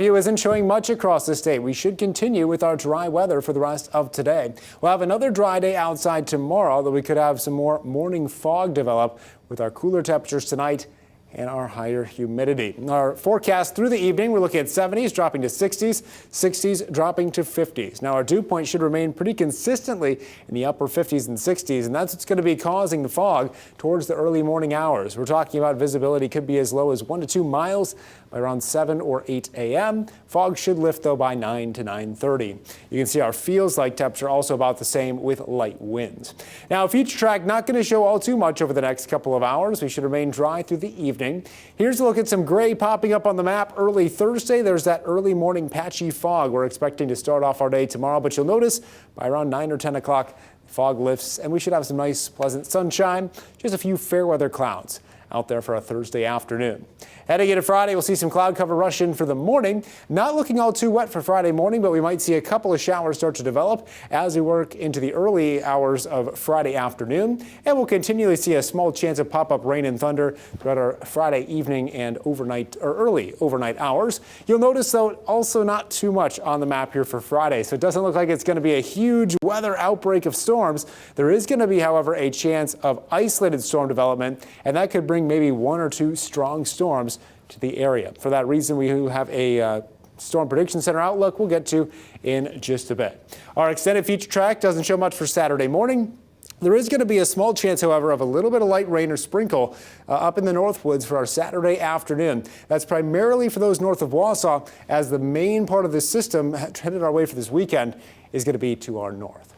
View isn't showing much across the state. We should continue with our dry weather for the rest of today. We'll have another dry day outside tomorrow, although we could have some more morning fog develop with our cooler temperatures tonight and our higher humidity. Our forecast through the evening, we're looking at 70s dropping to 60s, 60s dropping to 50s. Now our dew point should remain pretty consistently in the upper 50s and 60s, and that's what's going to be causing the fog towards the early morning hours. We're talking about visibility could be as low as 1 to 2 miles by around 7 or 8 a.m. Fog should lift though by 9 to 9:30. You can see our feels like temperature also about the same with light winds. Now future track not going to show all too much over the next couple of hours. We should remain dry through the evening. Here's a look at some gray popping up on the map early Thursday. There's that early morning patchy fog we're expecting to start off our day tomorrow, but you'll notice by around 9 or 10 o'clock fog lifts and we should have some nice pleasant sunshine, just a few fair weather clouds out there for a Thursday afternoon. Heading into Friday, we'll see some cloud cover rush in for the morning. Not looking all too wet for Friday morning, but we might see a couple of showers start to develop as we work into the early hours of Friday afternoon. And we'll continually see a small chance of pop-up rain and thunder throughout our Friday evening and overnight or early overnight hours. You'll notice, though, also not too much on the map here for Friday, so it doesn't look like it's going to be a huge weather outbreak of storms. There is going to be, however, a chance of isolated storm development, and that could bring maybe 1 or 2 strong storms to the area. For that reason, we have a Storm Prediction Center outlook we'll get to in just a bit. Our extended feature track doesn't show much for Saturday morning. There is going to be a small chance, however, of a little bit of light rain or sprinkle up in the Northwoods for our Saturday afternoon. That's primarily for those north of Wausau, as the main part of the system headed our way for this weekend is going to be to our north.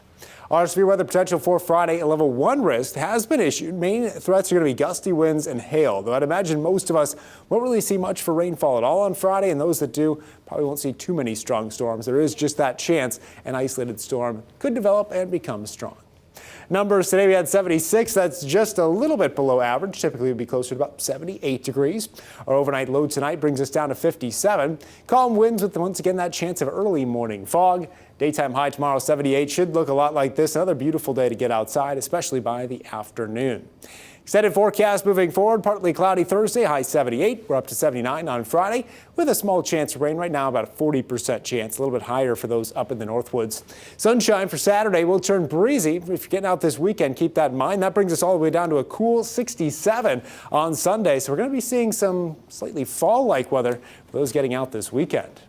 Our severe weather potential for Friday, a level 1 risk has been issued. Main threats are going to be gusty winds and hail, though I'd imagine most of us won't really see much for rainfall at all on Friday, and those that do probably won't see too many strong storms. There is just that chance an isolated storm could develop and become strong. Numbers today, we had 76. That's just a little bit below average. Typically, we'd be closer to about 78 degrees. Our overnight low tonight brings us down to 57. Calm winds with, once again, that chance of early morning fog. Daytime high tomorrow, 78. Should look a lot like this. Another beautiful day to get outside, especially by the afternoon. Extended forecast moving forward, partly cloudy Thursday, high 78. We're up to 79 on Friday with a small chance of rain right now, about a 40% chance, a little bit higher for those up in the Northwoods. Sunshine for Saturday will turn breezy. If you're getting out this weekend, keep that in mind. That brings us all the way down to a cool 67 on Sunday. So we're going to be seeing some slightly fall-like weather for those getting out this weekend.